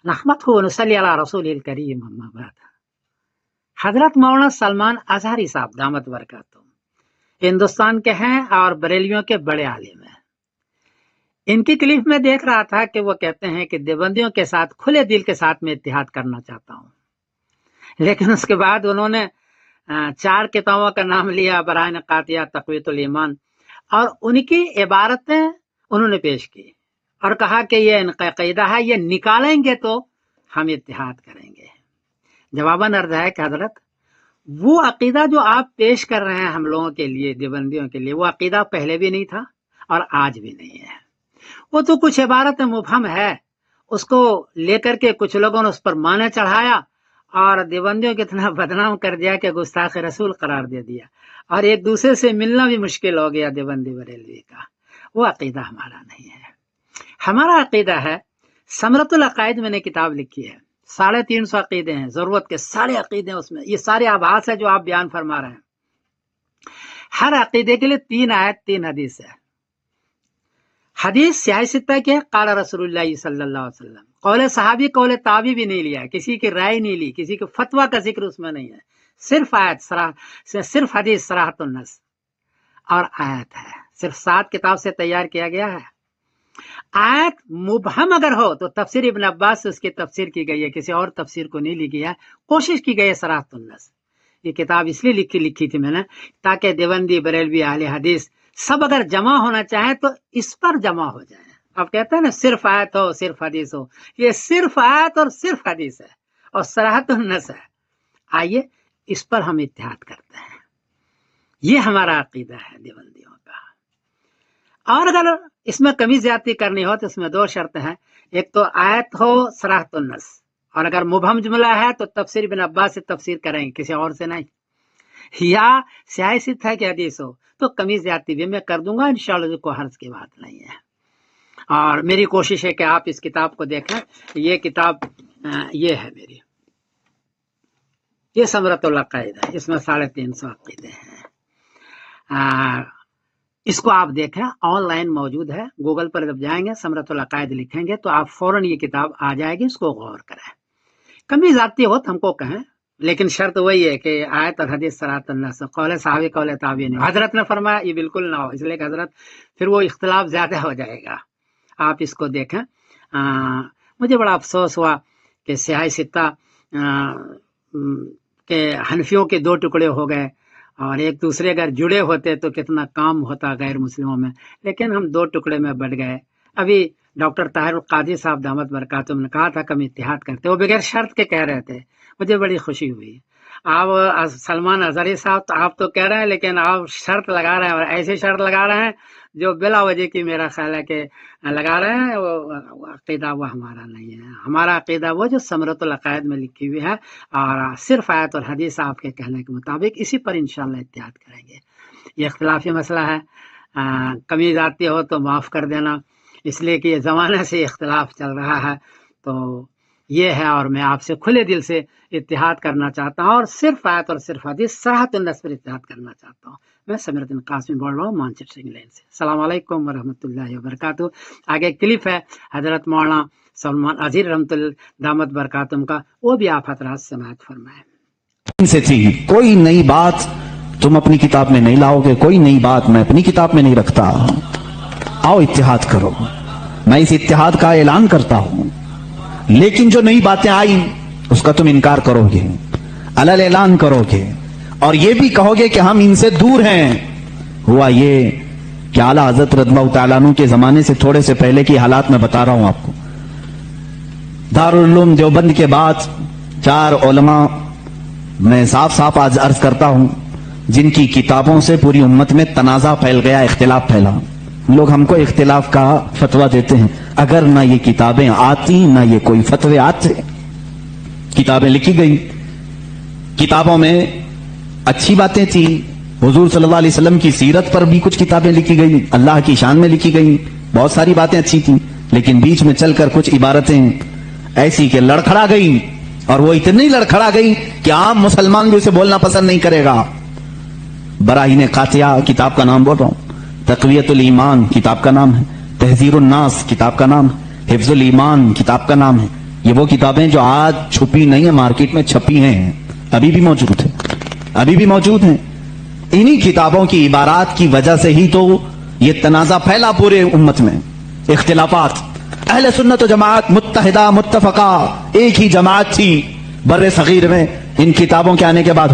نحمده ونصلي على رسول الكريم اما بعد. حضرت مولانا سلمان اظہری صاحب دامت برکاتہ ہندوستان کے ہیں اور بریلیوں کے بڑے عالم ہیں. ان کی کلپ میں دیکھ رہا تھا کہ وہ کہتے ہیں کہ دیوبندیوں کے ساتھ کھلے دل کے ساتھ میں اتحاد کرنا چاہتا ہوں، لیکن اس کے بعد انہوں نے 4 کتابوں کا نام لیا، برائن قاطعہ، تقویت الایمان، اور ان کی عبارتیں انہوں نے پیش کی اور کہا کہ یہ ان کا عقیدہ ہے، یہ نکالیں گے تو ہم اتحاد کریں گے. جواباً عرض ہے کہ حضرت وہ عقیدہ جو آپ پیش کر رہے ہیں ہم لوگوں کے لیے، دیوبندیوں کے لیے، وہ عقیدہ پہلے بھی نہیں تھا اور آج بھی نہیں ہے. وہ تو کچھ عبارت مبہم ہے، اس کو لے کر کے کچھ لوگوں نے اس پر معنی چڑھایا اور دیوبندیوں کو اتنا بدنام کر دیا کہ گستاخ رسول قرار دے دیا، اور ایک دوسرے سے ملنا بھی مشکل ہو گیا دیوبندی بریلوی کا. وہ عقیدہ ہمارا نہیں ہے. ہمارا عقیدہ ہے، ثمرۃ العقائد میں نے کتاب لکھی ہے، 350 عقیدے ہیں، ضرورت کے سارے عقیدے اس میں، یہ سارے آبھاس ہے جو آپ بیان فرما رہے ہیں. ہر عقیدے کے لیے 3 آیت 3 حدیث ہے. حدیث سیاہ ستہ کے قال رسول اللہ صلی اللہ علیہ وسلم، قول صحابی قول تابعی بھی نہیں لیا، کسی کی رائے نہیں لی، کسی کے فتویٰ کا ذکر اس میں نہیں ہے، صرف آیت صرف حدیث صراحۃ النص اور آیت ہے. صرف 7 کتاب سے تیار کیا گیا ہے. آیت مبہم اگر ہو تو تفسیر ابن عباس سے اس کی تفسیر کی گئی ہے، کسی اور تفسیر کو نہیں لی گیا. کوشش کی گئی ہے صراحۃ النص. یہ کتاب اس لیے لکھی تھی میں نے تاکہ دیوبندی بریلوی اہل حدیث سب اگر جمع ہونا چاہیں تو اس پر جمع ہو جائیں. اب کہتے ہیں نا صرف آیت ہو صرف حدیث ہو، یہ صرف آیت اور صرف حدیث ہے اور صراحۃ النص ہے. آئیے اس پر ہم اتحاد کرتے ہیں. یہ ہمارا عقیدہ ہے دیوبندیوں کا. اور اگر اس میں کمی زیادتی کرنی ہو تو اس میں 2 شرطیں ہیں. ایک تو آیت ہو صراحۃ النص، اور اگر مبہم جملہ ہے تو تفسیر ابن عباس سے تفسیر کریں، کسی اور سے نہیں. یا سیاہ ستہ ہے کہ حدیث ہو تو کمی زیادتی بھی میں کر دوں گا انشاءاللہ، کوئی حرج کی بات نہیں ہے. اور میری کوشش ہے کہ آپ اس کتاب کو دیکھیں. یہ کتاب یہ ہے میری، یہ ثمرۃ العقائد ہے، اس میں 350 عقیدے ہیں. اس کو آپ دیکھیں، آن لائن موجود ہے. گوگل پر جب جائیں گے ثمرۃ العقائد لکھیں گے تو آپ فوراً یہ کتاب آ جائے گی. اس کو غور کریں. کمی زیادتی ہو تو ہم کو کہیں، لیکن شرط وہی ہے کہ آیت اور حدیث صراحۃ النص، قول صحابی قول تابعی نہیں. حضرت نے فرمایا یہ بالکل نہ ہو، اس لیے کہ حضرت پھر وہ اختلاف زیادہ ہو جائے گا. آپ اس کو دیکھیں. مجھے بڑا افسوس ہوا کہ سیاہ ستہ کہ حنفیوں کے 2 ٹکڑے ہو گئے، اور ایک دوسرے اگر جڑے ہوتے تو کتنا کام ہوتا غیر مسلموں میں، لیکن ہم 2 ٹکڑے میں بٹ گئے. ابھی ڈاکٹر طاہر القادری صاحب دامت برکاتہم نے کہا تھا کہ ہم اتحاد کرتے، وہ بغیر شرط کے کہہ رہے تھے. مجھے بڑی خوشی ہوئی. آپ سلمان اظہری صاحب تو آپ تو کہہ رہے ہیں، لیکن آپ شرط لگا رہے ہیں، اور ایسے شرط لگا رہے ہیں جو بلا وجہ کی میرا خیال ہے کہ لگا رہے ہیں. وہ عقیدہ وہ ہمارا نہیں ہے. ہمارا عقیدہ وہ جو ثمرۃ العقائد میں لکھی ہوئی ہے، اور صرف آیت اور حدیث آپ کے کہنے کے مطابق، اسی پر انشاءاللہ اتحاد کریں گے. یہ اختلافی مسئلہ ہے، کمی زیادتی ہو تو معاف کر دینا، اس لیے کہ یہ زمانے سے اختلاف چل رہا ہے. تو یہ ہے، اور میں آپ سے کھلے دل سے اتحاد کرنا چاہتا ہوں، اور صرف آیت اور صرف حدیث صراحۃ النص پر اتحاد کرنا چاہتا ہوں. میں سمیر الدین قاسمی بول رہا ہوں مانچر سنگھ لین سے. السلام علیکم ورحمۃ اللہ وبرکاتہ. آگے کلپ ہے حضرت مولانا سلمان اظہری رحمۃ اللہ دامت برکاتہم کا، وہ بھی آپ حضرات سماعت فرمائیں. سے تھی کوئی نئی بات تم اپنی کتاب میں نہیں لاؤ گے، کوئی نئی بات میں اپنی کتاب میں نہیں رکھتا. آؤ اتحاد کرو. میں اس اتحاد کا اعلان کرتا ہوں، لیکن جو نئی باتیں آئیں اس کا تم انکار کرو گے، علل اعلان کرو گے، اور یہ بھی کہو گے کہ ہم ان سے دور ہیں. ہوا یہ کہ اعلیٰ حضرت رضی اللہ تعالیٰ عنہ کے زمانے سے تھوڑے سے پہلے کی حالات میں بتا رہا ہوں آپ کو. دارالعلوم دیوبند کے بعد 4 علماء میں صاف آج عرض کرتا ہوں جن کی کتابوں سے پوری امت میں تنازع پھیل گیا، اختلاف پھیلا. لوگ ہم کو اختلاف کا فتویٰ دیتے ہیں، اگر نہ یہ کتابیں آتی نہ یہ کوئی فتوے آتے. کتابیں لکھی گئی، کتابوں میں اچھی باتیں تھی، حضور صلی اللہ علیہ وسلم کی سیرت پر بھی کچھ کتابیں لکھی گئی، اللہ کی شان میں لکھی گئی، بہت ساری باتیں اچھی تھیں. لیکن بیچ میں چل کر کچھ عبارتیں ایسی کہ لڑکھڑا گئی، اور وہ اتنی لڑکھڑا گئی کہ عام مسلمان بھی اسے بولنا پسند نہیں کرے گا. براہین قاطعہ کتاب کا نام بول رہا ہوں، تقویت الایمان کتاب کا نام ہے، تحذیر الناس کتاب کا نام ہے، حفظ الایمان کتاب کا نام ہے، یہ وہ کتابیں جو آج چھپی نہیں ہیں، مارکیٹ میں چھپی ہیں، ابھی بھی موجود ہیں، ابھی بھی موجود ہیں. انہی کتابوں کی عبارات کی وجہ سے ہی تو یہ تنازع پھیلا پورے امت میں، اختلافات. اہل سنت و جماعت متحدہ متفقہ ایک ہی جماعت تھی بر صغیر میں، ان کتابوں کے آنے کے بعد